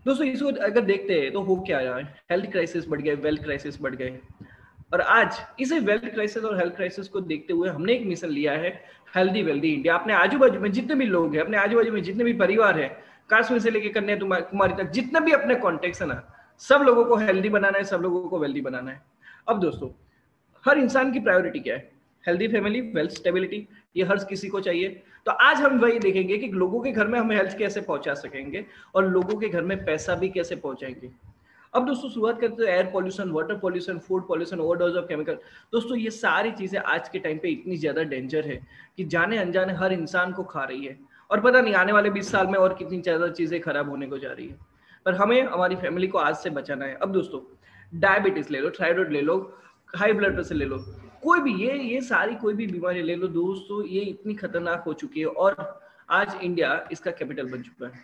दोस्तों इसको अगर देखते हैं तो हो क्या रहा है, हेल्थ क्राइसिस बढ़ गए, वेल्थ क्राइसिस बढ़ गए। और आज इसे वेल्थ क्राइसिस और हेल्थ क्राइसिस को देखते हुए हमने एक मिशन लिया है, हेल्दी वेल्दी इंडिया। अपने आजू बाजू में जितने भी लोग हैं, अपने आजू बाजू में जितने भी परिवार है, काश्मीर से लेकर कन्याकुमारी तक जितने भी अपने कॉन्टेक्ट है ना, सब लोगों को हेल्दी बनाना है, सब लोगों को वेल्दी बनाना है। अब दोस्तों हर इंसान की प्रायोरिटी क्या है? हेल्दी फैमिली, वेल्थ स्टेबिलिटी, ये हर किसी को चाहिए। तो आज हम वही देखेंगे कि लोगों के घर में हम हेल्थ कैसे पहुंचा सकेंगे और लोगों के घर में पैसा भी कैसे पहुंचाएंगे। अब दोस्तों शुरुआत करते हैं air pollution, water pollution, food pollution, overdose of chemical. दोस्तों ये सारी चीजें आज के टाइम पे इतनी ज्यादा डेंजर है कि जाने अनजाने हर इंसान को खा रही है, और पता नहीं आने वाले 20 साल में और कितनी ज्यादा चीजें खराब होने को जा रही है। पर हमें हमारी फैमिली को आज से बचाना है। अब दोस्तों डायबिटीज ले लो, थायराइड ले लो, हाई ब्लड प्रेशर ले लो, कोई भी ये सारी कोई भी बीमारी ले लो दोस्तों, ये इतनी खतरनाक हो चुकी है और आज इंडिया इसका कैपिटल बन चुका है।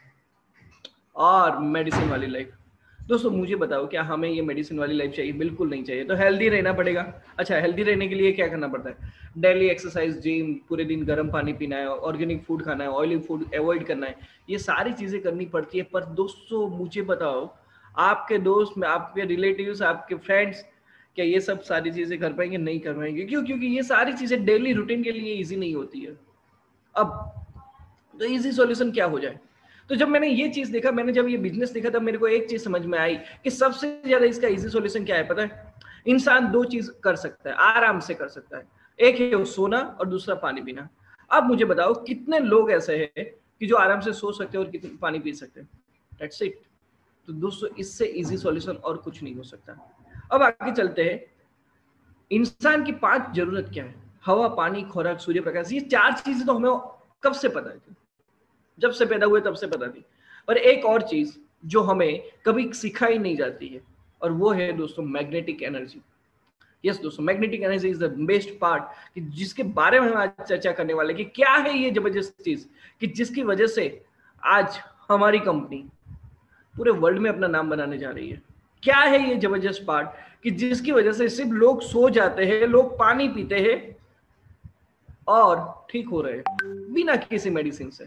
और मेडिसिन वाली लाइफ, दोस्तों मुझे बताओ क्या हमें ये मेडिसिन वाली लाइफ चाहिए? बिल्कुल नहीं चाहिए। तो हेल्दी रहना पड़ेगा। अच्छा, हेल्दी रहने के लिए क्या करना पड़ता है? डेली एक्सरसाइज, जिम, पूरे दिन गर्म पानी पीना है, ऑर्गेनिक फूड खाना है, ऑयली फूड अवॉइड करना है, ये सारी चीजें करनी पड़ती है। पर दोस्तों मुझे बताओ, आपके दोस्त, आपके रिलेटिव्स, आपके फ्रेंड्स क्या ये सब सारी चीजें कर पाएंगे? नहीं कर पाएंगे। क्यों? क्योंकि ये सारी चीजें डेली रूटीन के लिए इजी नहीं होती है। अब तो इजी सॉल्यूशन क्या हो जाए? तो जब मैंने ये चीज देखा, मैंने जब ये बिजनेस देखा, तब मेरे को एक चीज समझ में आई कि सबसे ज्यादा इसका इजी सॉल्यूशन क्या है पता है? इंसान दो चीज कर सकता है, आराम से कर सकता है। एक है सोना और दूसरा पानी पीना। अब मुझे बताओ कितने लोग ऐसे हैं कि जो आराम से सो सकते हैं और कितने पानी पी सकते हैं? That's it. तो दोस्तों इससे इजी सॉल्यूशन और कुछ नहीं हो सकता। अब आगे चलते हैं, इंसान की 5 जरूरत क्या है? हवा, पानी, खुराक, सूर्य प्रकाश। ये 4 चीजें तो हमें कब से पता है, जब से पैदा हुए तब से पता थी। पर एक और चीज जो हमें कभी सिखाई नहीं जाती है, और वो है दोस्तों मैग्नेटिक एनर्जी। यस दोस्तों, magnetic energy is the best part, कि जिसके बारे में हम आज चर्चा करने वाले कि क्या है ये जबरदस्त चीज कि जिसकी वजह से आज हमारी कंपनी पूरे वर्ल्ड में अपना नाम बनाने जा रही है। क्या है ये जबरदस्त पार्ट कि जिसकी वजह से सिर्फ लोग सो जाते हैं, लोग पानी पीते हैं और ठीक हो रहे हैं बिना किसी मेडिसिन से।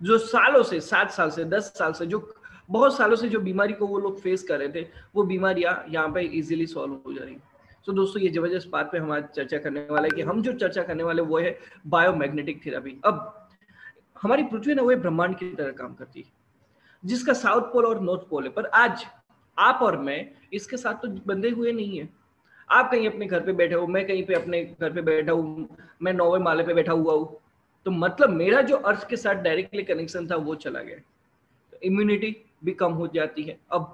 जो सालों से, 7 साल से, 10 साल से, जो बहुत सालों से जो बीमारी को वो लोग फेस कर रहे थे, वो बीमारियां यहाँ पे इजीली सॉल्व हो जा रही। तो दोस्तों ये जबरदस्त बात पे हम आज चर्चा करने वाले हैं कि हम जो चर्चा करने वाले वो है बायोमैग्नेटिक थेरेपी। अब हमारी पृथ्वी ना वो ब्रह्मांड की तरह काम करती है, जिसका साउथ पोल और नॉर्थ पोल है। पर आज आप और मैं इसके साथ तो बंधे हुए नहीं है। आप कहीं अपने घर पे बैठे हो, मैं कहीं पे अपने घर पे बैठा हूँ, मैं 9वें माले पे बैठा हुआ हूँ, तो मतलब मेरा जो अर्थ के साथ डायरेक्टली कनेक्शन था वो चला गया। तो इम्यूनिटी भी कम हो जाती है। अब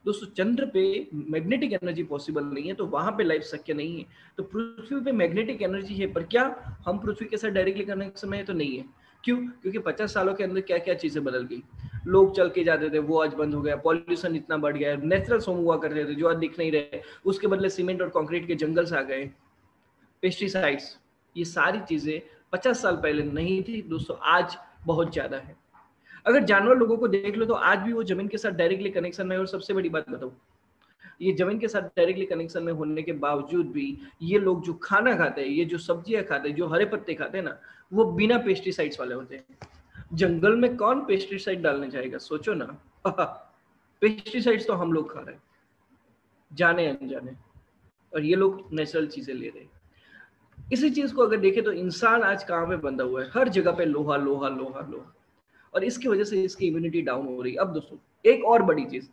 दोस्तों चंद्र पे मैग्नेटिक एनर्जी पॉसिबल नहीं है, तो वहां पे लाइफ शक्य नहीं है। तो पृथ्वी पे मैग्नेटिक एनर्जी है, पर क्या हम पृथ्वी के साथ डायरेक्टली कनेक्शन में है? तो नहीं है। क्यों? क्योंकि 50 सालों के अंदर क्या क्या चीजें बदल गई। लोग चल के जाते थे, वो आज बंद हो गया। पॉल्यूशन इतना बढ़ गया है। नेचुरल सोम हुआ करते थे जो आज दिख नहीं रहे, उसके बदले सीमेंट और कंक्रीट के जंगल्स आ गए। पेस्टिसाइड्स, ये सारी चीजें 50 साल पहले नहीं थी दोस्तों, आज बहुत ज्यादा है। अगर जानवर लोगों को देख लो तो आज भी वो जमीन के साथ डायरेक्टली कनेक्शन में है। और सबसे बड़ी बात बताऊं, ये जमीन के साथ डायरेक्टली कनेक्शन में होने के बावजूद भी ये लोग जो खाना खाते हैं, ये जो सब्जियां खाते हैं, जो हरे पत्ते खाते हैं ना, वो बिना पेस्टिसाइड्स वाले होते हैं। जंगल में कौन पेस्टिसाइड डालने जाएगा? सोचो ना। पेस्टिसाइड्स तो हम लोग खा रहे हैं जाने अनजाने, और ये लोग नेचुरल चीजें ले रहे हैं। इसी चीज को अगर देखें तो इंसान आज कहाँ पे बंधा हुआ है? हर जगह पे लोहा लोहा लोहा लोहा, और इसकी वजह से इसकी इम्यूनिटी डाउन हो रही है। अब दोस्तों एक और बड़ी चीज,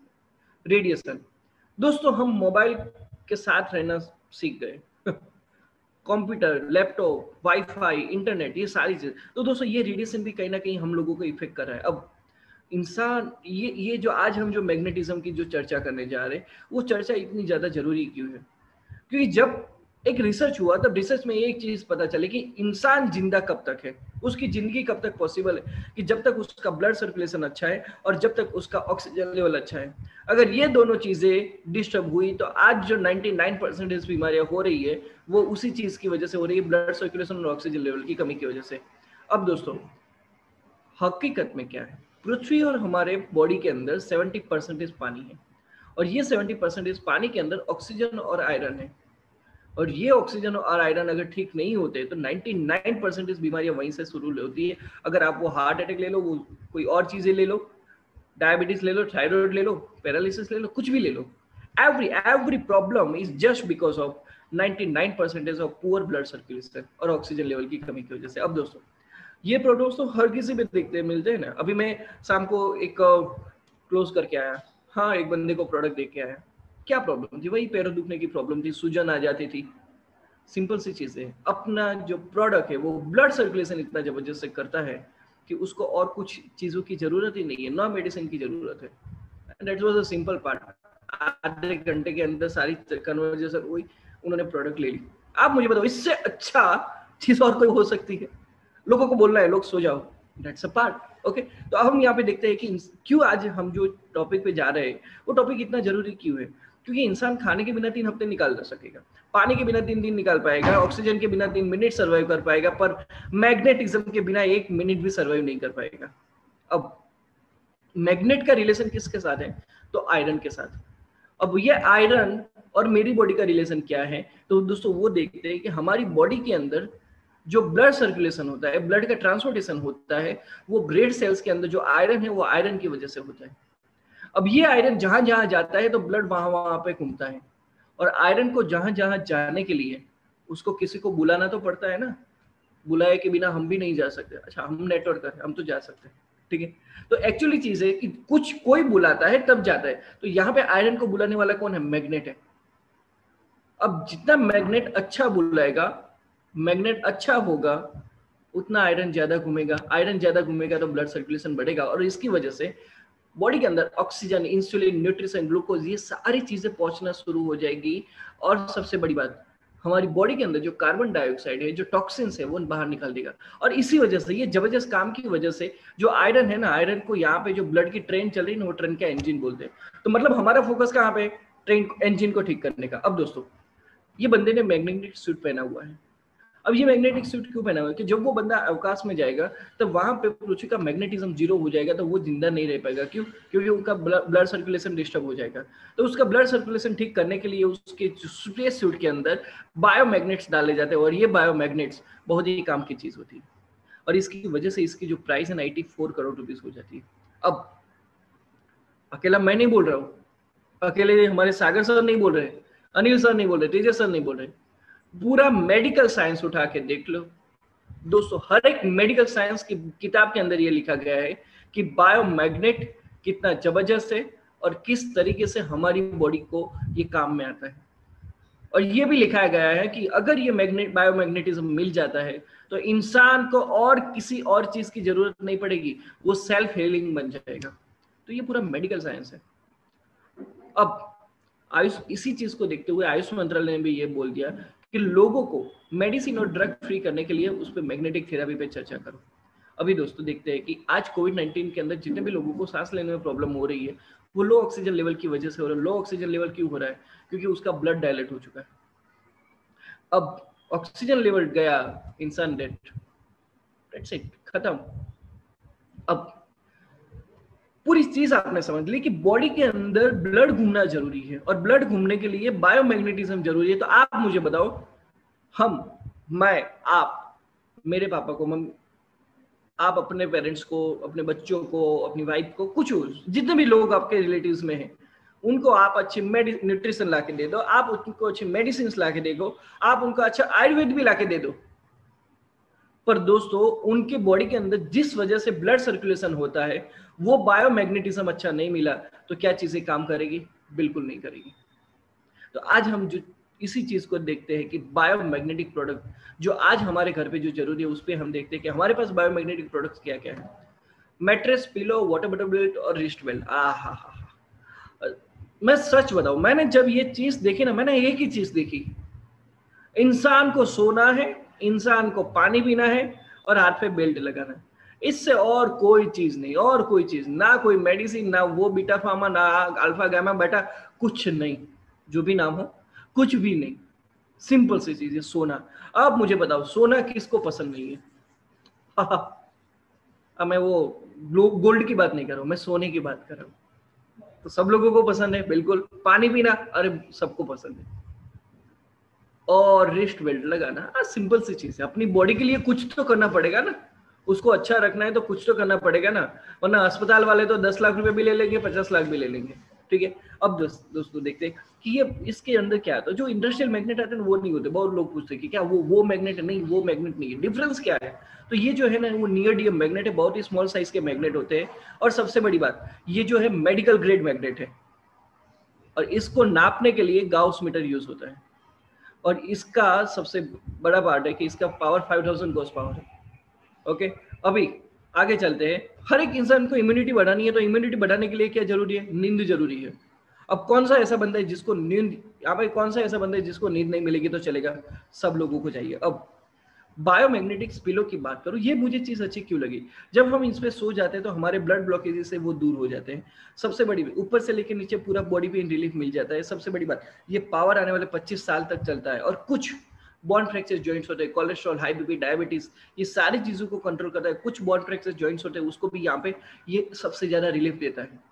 रेडिएशन। दोस्तों हम मोबाइल के साथ रहना सीख गए, कंप्यूटर, लैपटॉप, वाईफाई, इंटरनेट, ये सारी चीज। तो दोस्तों ये रेडिएशन भी कहीं ना कहीं हम लोगों को इफेक्ट कर रहा है। अब इंसान ये जो आज हम जो मैग्नेटिज्म की जो चर्चा करने जा रहे हैं, वो चर्चा इतनी ज्यादा जरूरी क्यों है? क्योंकि जब एक रिसर्च हुआ तब रिसर्च में एक चीज पता चली कि इंसान जिंदा कब तक है, उसकी जिंदगी कब तक पॉसिबल है, कि जब तक उसका ब्लड सर्कुलेशन अच्छा है और जब तक उसका ऑक्सीजन लेवल अच्छा है। अगर ये दोनों चीजें डिस्टर्ब हुई तो आज जो 99% बीमारियां हो रही है वो उसी चीज की वजह से हो रही है, ब्लड सर्कुलेशन और ऑक्सीजन लेवल की कमी की वजह से। अब दोस्तों हकीकत में क्या है? पृथ्वी और हमारे बॉडी के अंदर 70% पानी है, और ये 70% पानी के अंदर ऑक्सीजन और आयरन है। और ये ऑक्सीजन और आयरन अगर ठीक नहीं होते तो 99% बीमारियां वहीं से शुरू होती है। अगर आप वो हार्ट अटैक ले लो, वो कोई और चीजें ले लो, डायबिटीज ले लो, थायराइड ले लो, पैरालिसिस ले लो, कुछ भी ले लो, every problem is just because of 99% of poor blood circulation और ऑक्सीजन लेवल की कमी की वजह से। अब दोस्तों ये प्रोडक्ट्स तो हर किसी पे देखते मिलते हैं ना। अभी मैं शाम को एक क्लोज करके आया, हाँ एक बंदे को प्रोडक्ट दे के आया, क्या प्रॉब्लम थी? वही पैरों दुखने की प्रॉब्लम थी, सूजन आ जाती थी, सिंपल सी चीज है। अपना जो प्रोडक्ट है वो ब्लड सर्कुलेशन इतना जबरदस्त से करता है कि उसको और कुछ चीजों की जरूरत ही नहीं है, ना मेडिसिन की जरूरत है। That was a simple part. आधे घंटे के अंदर सारी कन्वर्जेशन हुई, उन्होंने प्रोडक्ट ले ली। आप मुझे बताओ इससे अच्छा चीज और कोई हो सकती है? लोगों को बोलना है लोग सो जाओ, दैट्स अ पार्ट। ओके, तो अब हम यहाँ पे देखते हैं कि क्यों आज हम जो टॉपिक पे जा रहे हैं वो टॉपिक इतना जरूरी क्यों है। क्योंकि इंसान खाने के बिना 3 हफ्ते निकाल ना सकेगा, पानी के बिना 3 दिन निकाल पाएगा, ऑक्सीजन के बिना 3 मिनट सर्वाइव कर पाएगा, पर मैग्नेटिज्म के बिना 1 मिनट भी सर्वाइव नहीं कर पाएगा। अब मैग्नेट का रिलेशन किसके साथ है? तो आयरन के साथ। अब ये आयरन और मेरी बॉडी का रिलेशन क्या है? तो दोस्तों वो देखते हैं कि हमारी बॉडी के अंदर जो ब्लड सर्कुलेशन होता है, ब्लड का ट्रांसपोर्टेशन होता है, वो ब्रेड सेल्स के अंदर जो आयरन है वो आयरन की वजह से होता है। अब ये आयरन जहां जहां जाता है तो ब्लड वहां वहां पे घूमता है, और आयरन को जहां जहां जाने के लिए उसको किसी को बुलाना तो पड़ता है ना। बुलाए के बिना हम भी नहीं जा सकते। अच्छा हम नेटवर्क हैं, हम तो जा सकते हैं, ठीक है। तो एक्चुअली चीज है कि कुछ कोई बुलाता है तब जाता है। तो यहाँ पे आयरन को बुलाने वाला कौन है? मैग्नेट है। अब जितना मैग्नेट अच्छा बुलाएगा, मैग्नेट अच्छा होगा, उतना आयरन ज्यादा घूमेगा। आयरन ज्यादा घूमेगा तो ब्लड सर्कुलेशन बढ़ेगा, और इसकी वजह से बॉडी के अंदर ऑक्सीजन, इंसुलिन, न्यूट्रिशन, ग्लूकोज, ये सारी चीजें पहुंचना शुरू हो जाएगी। और सबसे बड़ी बात, हमारी बॉडी के अंदर जो कार्बन डाइऑक्साइड है, जो टॉक्सिन्स है, वो बाहर निकाल देगा। और इसी वजह से, ये जबरदस्त काम की वजह से, जो आयरन है ना, आयरन को यहाँ पे जो ब्लड की ट्रेन चल रही है ना, वो ट्रेन का इंजन बोलते हैं। तो मतलब हमारा फोकस कहाँ पे? ट्रेन इंजन को ठीक करने का। अब दोस्तों ये बंदे ने मैग्नेटिक सूट पहना हुआ है। अब ये मैग्नेटिक सूट क्यों पहना हुआ है? कि जब वो बंदा अवकाश में जाएगा तब वहां पे पृथ्वी का मैग्नेटिज्म जीरो हो जाएगा, तो वो जिंदा नहीं रह पाएगा। क्यों? क्योंकि उनका ब्लड सर्कुलेशन डिस्टर्ब हो जाएगा। तो उसका ब्लड सर्कुलेशन ठीक करने के लिए उसके स्पेस सूट के अंदर बायोमैग्नेट्स डाले जाते हैं, और ये बायोमैग्नेट्स बहुत ही काम की चीज होती है। और इसकी वजह से इसकी जो प्राइस है 94 करोड़ रुपीस हो जाती है। अब अकेला मैं नहीं बोल रहा हूँ, अकेले हमारे सागर सर नहीं बोल रहे, अनिल सर नहीं बोल रहे, तेजस सर नहीं बोल रहे, पूरा मेडिकल साइंस उठा के देख लो दोस्तों। हर एक मेडिकल साइंस की किताब के अंदर ये लिखा गया है कि बायोमैग्नेट कितना जबरदस्त है और किस तरीके से हमारी बॉडी को ये काम में आता है। और ये भी लिखा गया है कि अगर ये मैग्नेट बायोमैग्नेटिज्म मिल जाता है तो इंसान को और किसी और चीज की जरूरत नहीं पड़ेगी, वो सेल्फ हीलिंग बन जाएगा। तो ये पूरा मेडिकल साइंस है। अब आयुष, इसी चीज को देखते हुए आयुष मंत्रालय ने भी ये बोल दिया कि लोगों को मेडिसिन और ड्रग फ्री करने के लिए उस पर मैग्नेटिक थेरेपी पे चर्चा करो। अभी दोस्तों देखते हैं कि आज कोविड-19 के अंदर जितने भी लोगों को सांस लेने में प्रॉब्लम हो रही है, वो लो ऑक्सीजन लेवल की वजह से हो रहा है। लो ऑक्सीजन लेवल क्यों हो रहा है? क्योंकि उसका ब्लड डायलेट हो चुका है। अब ऑक्सीजन लेवल गया, इंसान डेड, दैट्स इट, खत्म। अब पूरी चीज आपने समझ ली कि बॉडी के अंदर ब्लड घूमना जरूरी है, और ब्लड घूमने के लिए बायोमैग्नेटिज्म जरूरी है। तो आप मुझे बताओ, मैं, आप, मेरे पापा को, मम्मी, आप अपने पेरेंट्स को, अपने बच्चों को, अपनी वाइफ को, कुछ जितने भी लोग आपके रिलेटिव्स में हैं, उनको आप अच्छी न्यूट्रिशन ला के दे दो, आप उनको अच्छी मेडिसिन ला के दे दो, आप उनको अच्छा आयुर्वेद भी ला के दे दो। पर दोस्तों उनके बॉडी के अंदर जिस वजह से ब्लड सर्कुलेशन होता है, वो बायोमैग्नेटिज्म अच्छा नहीं मिला, तो क्या चीजें काम करेगी? बिल्कुल नहीं करेगी। तो आज हम जो इसी चीज को देखते हैं कि बायोमैग्नेटिक प्रोडक्ट जो आज हमारे घर पे जो जरूरी है, उस पर हम देखते हैं कि हमारे पास बायोमैग्नेटिक प्रोडक्ट्स क्या क्या है। Mattress, pillow, water bottle belt और रिस्ट बेल्ट। मैं सच बताऊं, मैंने जब ये चीज देखी ना, मैंने एक ही चीज देखी, इंसान को सोना है, इंसान को पानी पीना है और हाथ पे बेल्ट लगाना है। इससे और कोई चीज नहीं, और कोई चीज ना, कोई मेडिसिन ना, वो बीटा फार्मा ना अल्फा गामा बेटा, कुछ नहीं, जो भी नाम हो, कुछ भी नहीं। सिंपल सी चीज है, सोना। अब मुझे बताओ सोना किसको पसंद नहीं है? अब मैं वो गोल्ड की बात नहीं कर रहा हूं, मैं सोने की बात कर रहा हूं। तो सब लोगों को पसंद है, बिल्कुल। पानी पीना, अरे सबको पसंद है। और रिस्ट बेल्ट लगाना, सिंपल सी चीज है, अपनी बॉडी के लिए कुछ तो करना पड़ेगा ना। उसको अच्छा रखना है तो कुछ तो करना पड़ेगा ना, वरना अस्पताल वाले तो 10 लाख रुपए भी ले लेंगे, 50 लाख भी ले लेंगे। ठीक है, अब दोस्तों देखते हैं कि ये इसके अंदर क्या है। तो जो इंडस्ट्रियल मैग्नेट आते हैं वो नहीं होते। बहुत लोग पूछते हैं कि क्या वो मैग्नेट है? नहीं, वो मैग्नेट नहीं है। डिफरेंस क्या है? तो ये जो है ना, वो नियोडियम मैग्नेट है, बहुत ही स्मॉल साइज के मैग्नेट होते हैं। और सबसे बड़ी बात, ये जो है मेडिकल ग्रेड मैग्नेट है, और इसको नापने के लिए गाउस मीटर यूज होता है। और इसका सबसे बड़ा पार्ट है कि इसका पावर 5000 गॉस पावर है। ओके, अभी आगे चलते हैं। हर एक इंसान को इम्यूनिटी बढ़ानी है, तो इम्यूनिटी बढ़ाने के लिए क्या जरूरी है? नींद जरूरी है। अब कौन सा ऐसा बंदा है जिसको नींद, यहाँ पे कौन सा ऐसा बंदा है जिसको नींद नहीं मिलेगी तो चलेगा? सब लोगों को चाहिए। अब बायोमैग्नेटिक्स पिलो की बात करूं, ये मुझे चीज अच्छी क्यों लगी? जब हम इस पे सो जाते हैं तो हमारे ब्लड ब्लॉकेज से वो दूर हो जाते हैं। सबसे बड़ी, ऊपर से लेकर नीचे पूरा बॉडी पेन रिलीफ मिल जाता है। सबसे बड़ी बात, ये पावर आने वाले 25 साल तक चलता है। और कुछ बॉन्ड फ्रैक्चर जॉइंट्स होते हैं, कोलेस्ट्रॉल, हाई बीपी, डायबिटीज, ये सारी चीजों को कंट्रोल करता है। कुछ बॉन्ड फ्रैक्चर जॉइंट्स होते हैं, उसको भी यहाँ पे ये सबसे ज्यादा रिलीफ देता है।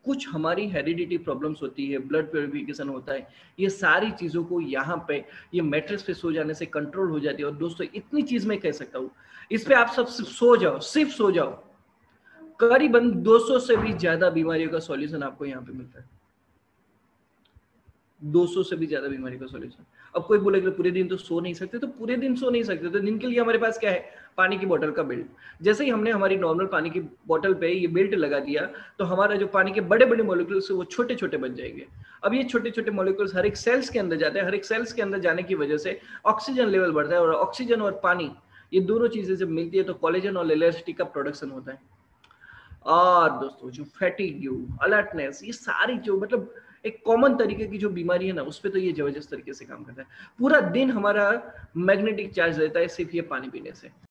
कुछ हमारी हेरिडिटी प्रॉब्लम्स होती है, ब्लड प्योरिफिकेशन होता है, ये सारी चीजों को यहाँ पे ये मैट्रेस पे सो जाने से कंट्रोल हो जाती है। और दोस्तों इतनी चीज मैं कह सकता हूँ, इस पे आप सब सो जाओ, सिर्फ सो जाओ, करीबन 200 से भी ज्यादा बीमारियों का सॉल्यूशन आपको यहाँ पे मिलता है। 200 से भी ज्यादा बीमारी का सॉल्यूशन। अब कोई बोलेगा पूरे दिन तो सो नहीं सकते, तो पूरे दिन सो नहीं सकते, तो दिन के लिए हमारे पास क्या है? पानी की बोतल का बेल्ट। जैसे ही हमने हमारी नॉर्मल पानी की बोतल पे ये बेल्ट लगा दिया, तो हमारा जो पानी के बड़े बड़े मॉलिक्यूल्स है वो छोटे छोटे बन जाएंगे। अब ये छोटे छोटे मॉलिक्यूल्स हर एक सेल्स के अंदर जाते हैं। हर एक सेल्स के अंदर जाने की वजह से ऑक्सीजन लेवल बढ़ता है, और ऑक्सीजन और पानी, ये दोनों चीजें जब मिलती है तो कोलेजन और इलास्टिक का प्रोडक्शन होता है। और दोस्तों जो फैटिग, अलर्टनेस, ये सारी जो मतलब एक कॉमन तरीके की जो बीमारी है ना, उस पे तो ये जबरदस्त तरीके से काम करता है। पूरा दिन हमारा मैग्नेटिक चार्ज रहता है सिर्फ ये पानी पीने से।